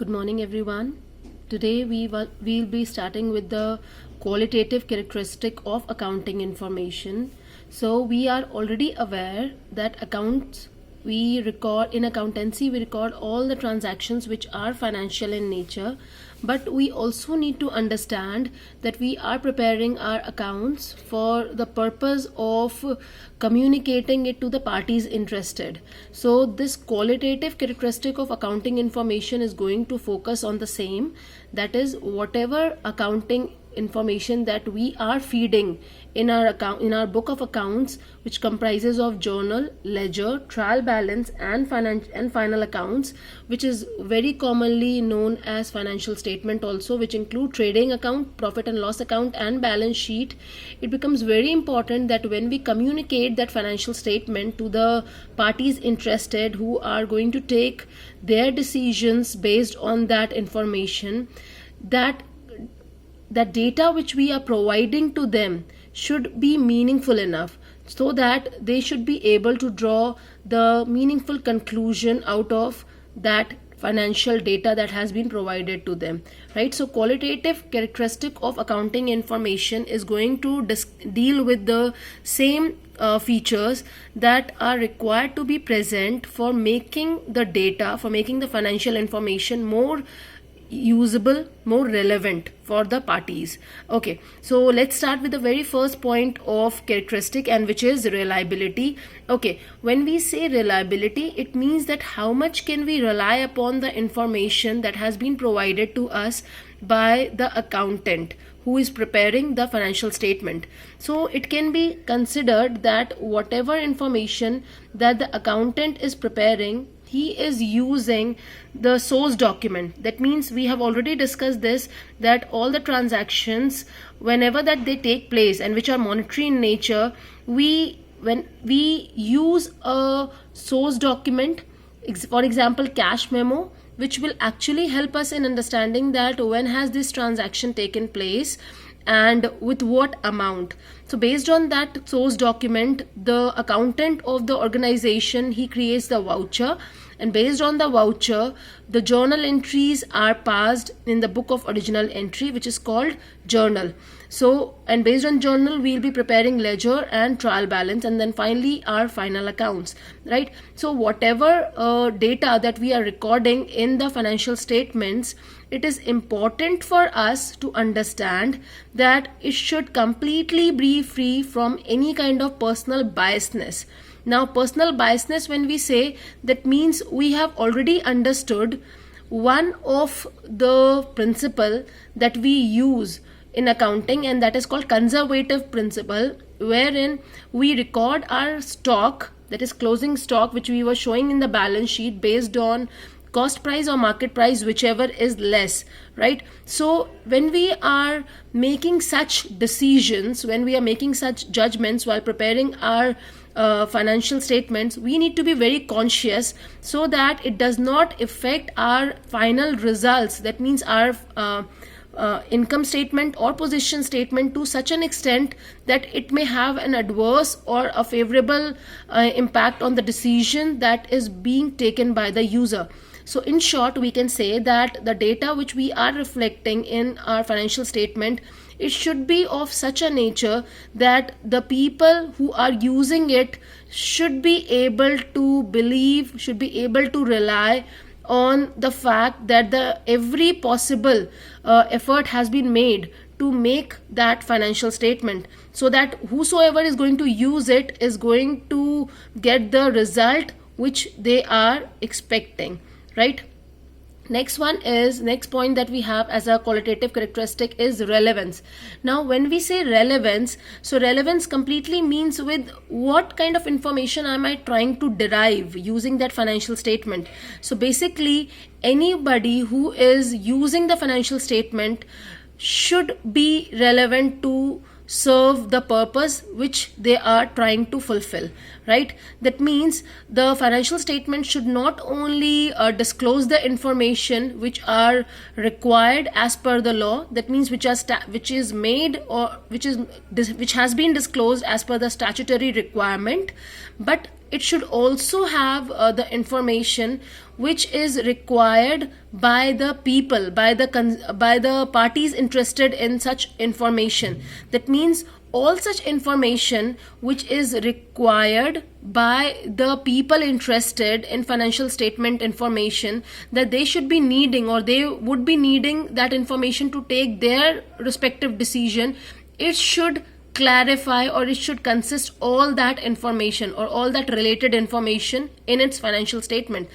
Good morning, everyone. Today we'll be starting with the qualitative characteristic of accounting information. So we are already aware that in accountancy we record all the transactions which are financial in nature, but we also need to understand that we are preparing our accounts for the purpose of communicating it to the parties interested. So this qualitative characteristic of accounting information is going to focus on the same, that is, whatever accounting information that we are feeding in our book of accounts, which comprises of journal, ledger, trial balance and final accounts, which is very commonly known as financial statement also, which include trading account, profit and loss account and balance sheet. It becomes very important that when we communicate that financial statement to the parties interested who are going to take their decisions based on that information, that data which we are providing to them should be meaningful enough so that they should be able to draw the meaningful conclusion out of that financial data that has been provided to them, right? So qualitative characteristic of accounting information is going to deal with the same features that are required to be present for making the financial information more usable, more relevant for the parties. Okay, so let's start with the very first point of characteristic, and which is reliability. Okay, when we say reliability, it means that how much can we rely upon the information that has been provided to us by the accountant who is preparing the financial statement. So it can be considered that whatever information that the accountant is preparing, he is using the source document. That means we have already discussed this, that all the transactions, whenever that they take place and which are monetary in nature, when we use a source document, for example cash memo, which will actually help us in understanding that when has this transaction taken place and with what amount. So based on that source document, the accountant of the organization, he creates the voucher, and based on the voucher, the journal entries are passed in the book of original entry, which is called journal. So, and based on journal, we'll be preparing ledger and trial balance, and then finally our final accounts, right? So whatever data that we are recording in the financial statements, it is important for us to understand that it should completely be free from any kind of personal biasness. Now, personal biasness, when we say, that means we have already understood one of the principle that we use in accounting, and that is called conservative principle, wherein we record our stock, that is closing stock, which we were showing in the balance sheet based on cost price or market price, whichever is less, right? So when we are making such decisions, when we are making such judgments while preparing our financial statements, we need to be very conscious so that it does not affect our final results. That means our income statement or position statement to such an extent that it may have an adverse or a favorable impact on the decision that is being taken by the user. So in short, we can say that the data which we are reflecting in our financial statement, it should be of such a nature that the people who are using it should be able to believe, should be able to rely on the fact that every possible effort has been made to make that financial statement, so that whosoever is going to use it is going to get the result which they are expecting, right? Next point that we have as a qualitative characteristic is relevance. Now when we say relevance, so relevance completely means with what kind of information am I trying to derive using that financial statement. So basically anybody who is using the financial statement should be relevant to serve the purpose which they are trying to fulfill, right? That means the financial statement should not only disclose the information which are required as per the law, that means which has been disclosed as per the statutory requirement, but it should also have the information which is required by the people, by the parties interested in such information. That means all such information which is required by the people interested in financial statement information, that they should be needing, or they would be needing that information to take their respective decision, it should clarify, or it should consist all that information or all that related information in its financial statement.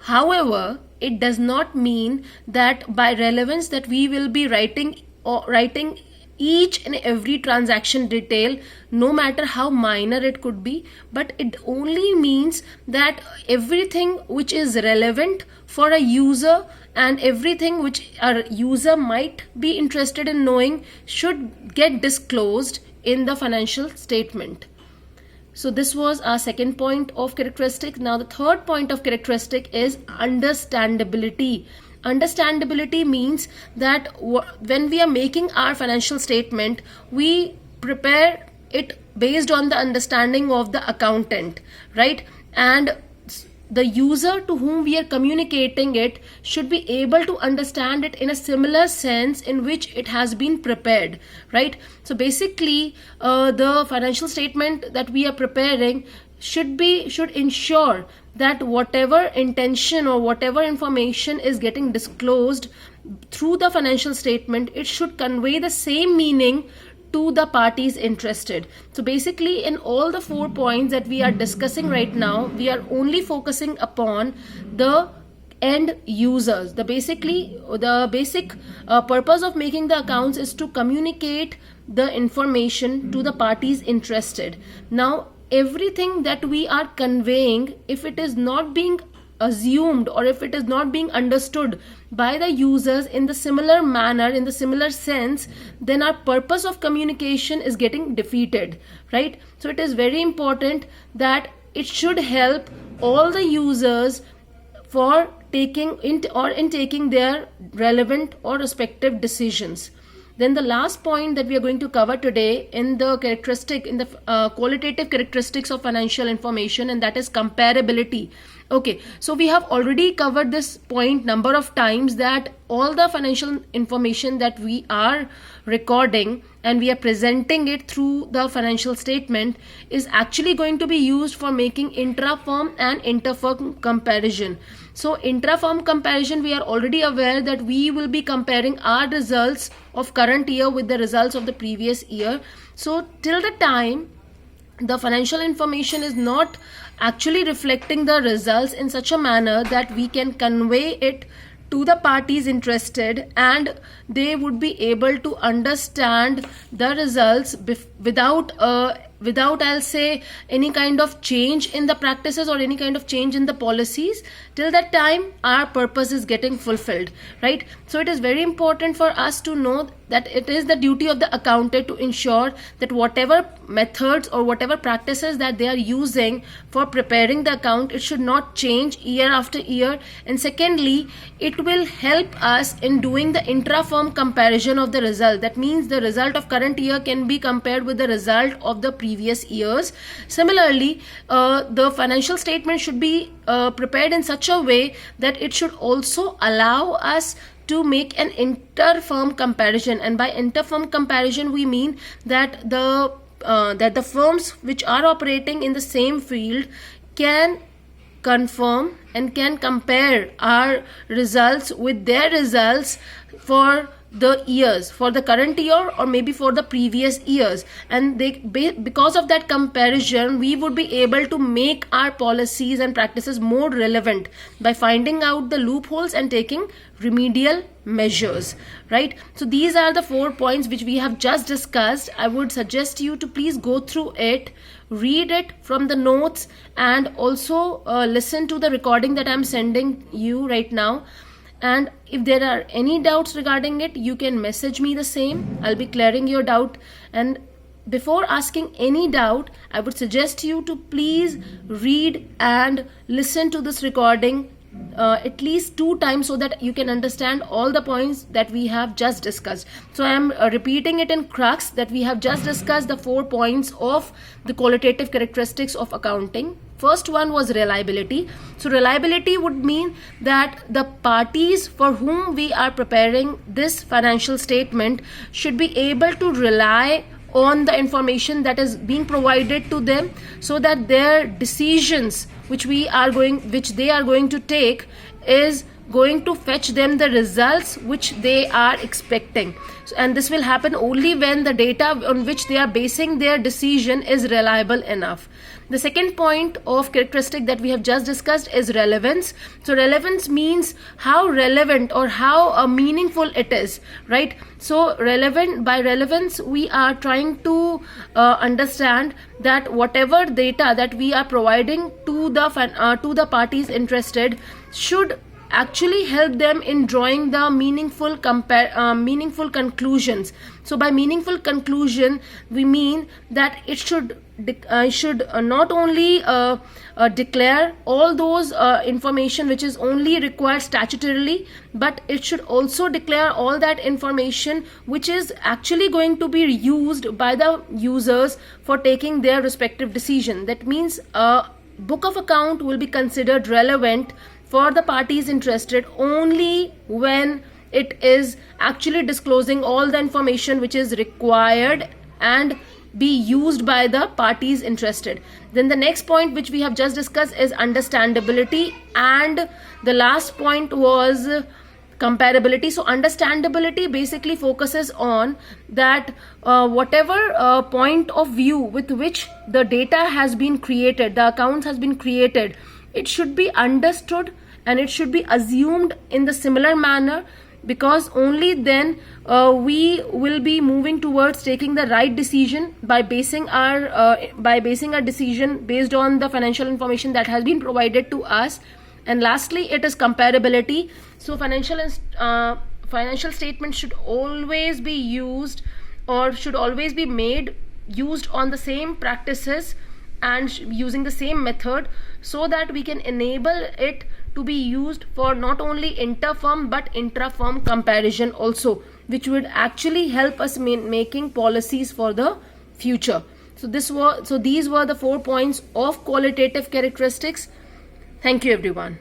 However, it does not mean that by relevance that we will be writing each and every transaction detail, no matter how minor it could be, but it only means that everything which is relevant for a user and everything which a user might be interested in knowing should get disclosed in the financial statement. So this was our second point of characteristic. Now the third point of characteristic is understandability. Understandability means that when we are making our financial statement, we prepare it based on the understanding of the accountant, right? And the user to whom we are communicating it should be able to understand it in a similar sense in which it has been prepared, right? So basically, the financial statement that we are preparing should ensure that whatever intention or whatever information is getting disclosed through the financial statement, it should convey the same meaning to the parties interested. So basically, in all the 4 points that we are discussing right now, we are only focusing upon the end users. The basic purpose of making the accounts is to communicate the information to the parties interested. Now, everything that we are conveying, if it is not being assumed or if it is not being understood by the users in the similar manner, in the similar sense, then our purpose of communication is getting defeated, right? So it is very important that it should help all the users for taking their relevant or respective decisions. Then the last point that we are going to cover today in the qualitative characteristics of financial information, and that is comparability. Okay, so we have already covered this point number of times, that all the financial information that we are recording and we are presenting it through the financial statement is actually going to be used for making intra-firm and inter-firm comparison. So intra-firm comparison, we are already aware that we will be comparing our results of current year with the results of the previous year. So till the time the financial information is not actually reflecting the results in such a manner that we can convey it to the parties interested and they would be able to understand the results without I'll say any kind of change in the practices or any kind of change in the policies, till that time our purpose is getting fulfilled, right? So it is very important for us to know that it is the duty of the accountant to ensure that whatever methods or whatever practices that they are using for preparing the account, it should not change year after year. And secondly, it will help us in doing the intra-firm comparison of the result. That means the result of current year can be compared with the result of the previous years. Similarly, the financial statement should be prepared in such a way that it should also allow us to make an inter-firm comparison. And by inter-firm comparison, we mean that the firms which are operating in the same field can confirm and can compare our results with their results for the years, for the current year or maybe for the previous years. And because of that comparison, we would be able to make our policies and practices more relevant by finding out the loopholes and taking remedial measures, right? So these are the 4 points which we have just discussed. I would suggest you to please go through it, read it from the notes, and also listen to the recording that I'm sending you right now. And if there are any doubts regarding it, you can message me the same. I'll be clearing your doubt. And before asking any doubt, I would suggest you to please read and listen to this recording at least 2 times so that you can understand all the points that we have just discussed. So I am repeating it in crux that we have just discussed the 4 points of the qualitative characteristics of accounting. First one was reliability. So reliability would mean that the parties for whom we are preparing this financial statement should be able to rely on the information that is being provided to them, so that their decisions which they are going to take is going to fetch them the results which they are expecting. And this will happen only when the data on which they are basing their decision is reliable enough. The second point of characteristic that we have just discussed is relevance. So relevance means how relevant or how meaningful it is, right? So by relevance we are trying to understand that whatever data that we are providing to the parties interested should actually help them in drawing the meaningful conclusions. So by meaningful conclusion we mean that it should not only declare all those information which is only required statutorily, but it should also declare all that information which is actually going to be used by the users for taking their respective decision. That means a book of account will be considered relevant for the parties interested only when it is actually disclosing all the information which is required and be used by the parties interested. Then the next point which we have just discussed is understandability, and the last point was comparability. So understandability basically focuses on that whatever point of view with which the data has been created, the accounts has been created, it should be understood and it should be assumed in the similar manner, because only then we will be moving towards taking the right decision by basing our decision based on the financial information that has been provided to us. And lastly, it is comparability. So financial statements should always be used or should always be used on the same practices and using the same method, so that we can enable it to be used for not only inter-firm but intra-firm comparison also, which would actually help us making policies for the future. So these were the 4 points of qualitative characteristics. Thank you everyone.